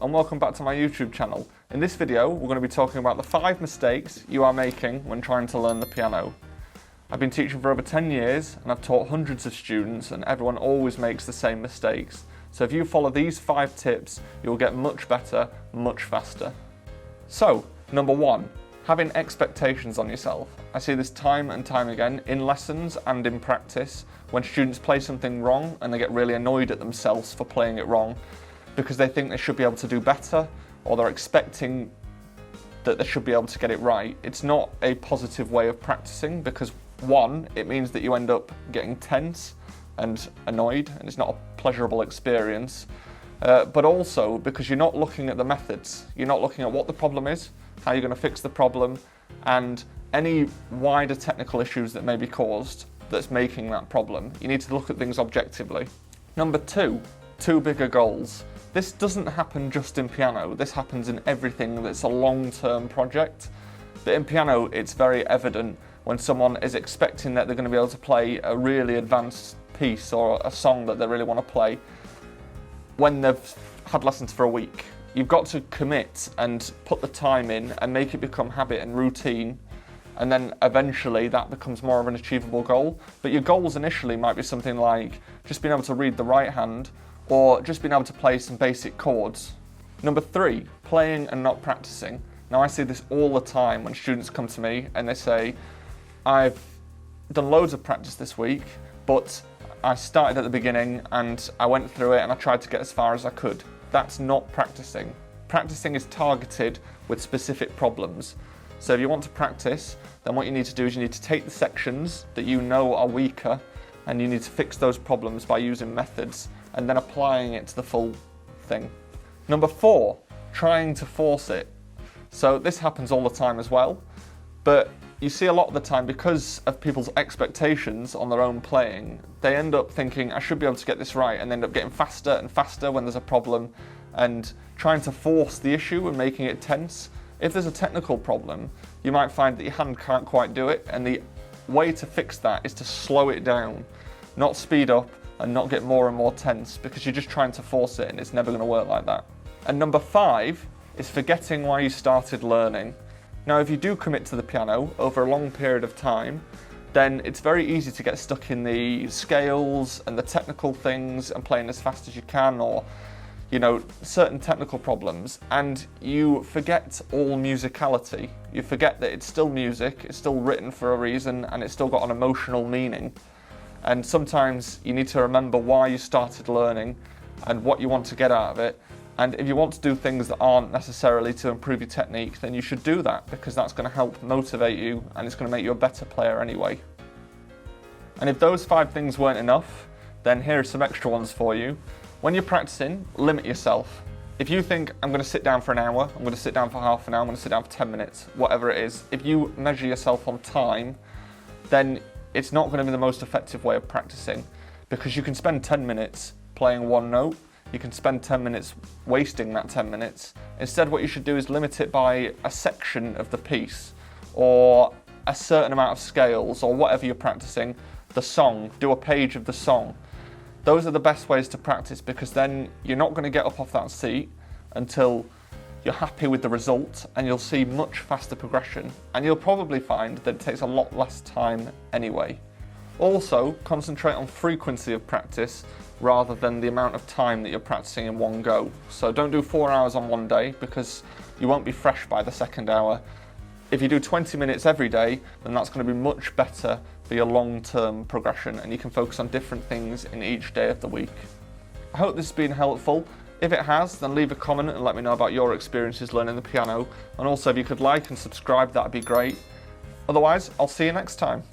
and welcome back to my YouTube channel. In this video we're going to be talking about the 5 mistakes you are making when trying to learn the piano. I've been teaching for over 10 years and I've taught hundreds of students, and everyone always makes the same mistakes. So if you follow these 5 tips, you'll get much better, much faster. So, number 1, having expectations on yourself. I see this time and time again in lessons and in practice when students play something wrong and they get really annoyed at themselves for playing it wrong because they think they should be able to do better, or they're expecting that they should be able to get it right. It's not a positive way of practicing because, one, it means that you end up getting tense and annoyed, and it's not a pleasurable experience. But also because you're not looking at the methods. You're not looking at what the problem is, how you're going to fix the problem, and any wider technical issues that may be caused that's making that problem. You need to look at things objectively. Number 2, too bigger goals. This doesn't happen just in piano. This happens in everything that's a long-term project. But in piano, it's very evident when someone is expecting that they're going to be able to play a really advanced piece or a song that they really want to play when they've had lessons for a week. You've got to commit and put the time in and make it become habit and routine, and then eventually that becomes more of an achievable goal. But your goals initially might be something like just being able to read the right hand or just being able to play some basic chords. Number 3, playing and not practicing. Now I see this all the time when students come to me and they say, I've done loads of practice this week, but I started at the beginning and I went through it and I tried to get as far as I could. That's not practicing. Practicing is targeted with specific problems. So if you want to practice, then what you need to do is you need to take the sections that you know are weaker and you need to fix those problems by using methods and then applying it to the full thing. Number 4, trying to force it. So this happens all the time as well, but you see a lot of the time because of people's expectations on their own playing, they end up thinking, I should be able to get this right, and they end up getting faster and faster when there's a problem and trying to force the issue and making it tense. If there's a technical problem, you might find that your hand can't quite do it, and the way to fix that is to slow it down, not speed up and not get more and more tense, because you're just trying to force it and it's never going to work like that. And number 5 is forgetting why you started learning. Now, if you do commit to the piano over a long period of time, then it's very easy to get stuck in the scales and the technical things and playing as fast as you can, or certain technical problems, and you forget all musicality. You forget that it's still music, it's still written for a reason, and it's still got an emotional meaning. And sometimes you need to remember why you started learning and what you want to get out of it. And if you want to do things that aren't necessarily to improve your technique, then you should do that, because that's going to help motivate you and it's going to make you a better player anyway. And if those 5 things weren't enough, then here are some extra ones for you. When you're practicing, limit yourself. If you think, I'm going to sit down for an hour, I'm going to sit down for half an hour, I'm going to sit down for 10 minutes, whatever it is, if you measure yourself on time, then it's not going to be the most effective way of practicing, because you can spend 10 minutes playing one note, you can spend 10 minutes wasting that 10 minutes. Instead, what you should do is limit it by a section of the piece, or a certain amount of scales, or whatever you're practicing, the song, do a page of the song. Those are the best ways to practice, because then you're not going to get up off that seat until you're happy with the result, and you'll see much faster progression, and you'll probably find that it takes a lot less time anyway. Also, concentrate on frequency of practice rather than the amount of time that you're practicing in one go. So don't do 4 hours on one day, because you won't be fresh by the second hour. If you do 20 minutes every day, then that's going to be much better for your long-term progression, and you can focus on different things in each day of the week. I hope this has been helpful. If it has, then leave a comment and let me know about your experiences learning the piano. And also, if you could like and subscribe, that'd be great. Otherwise, I'll see you next time.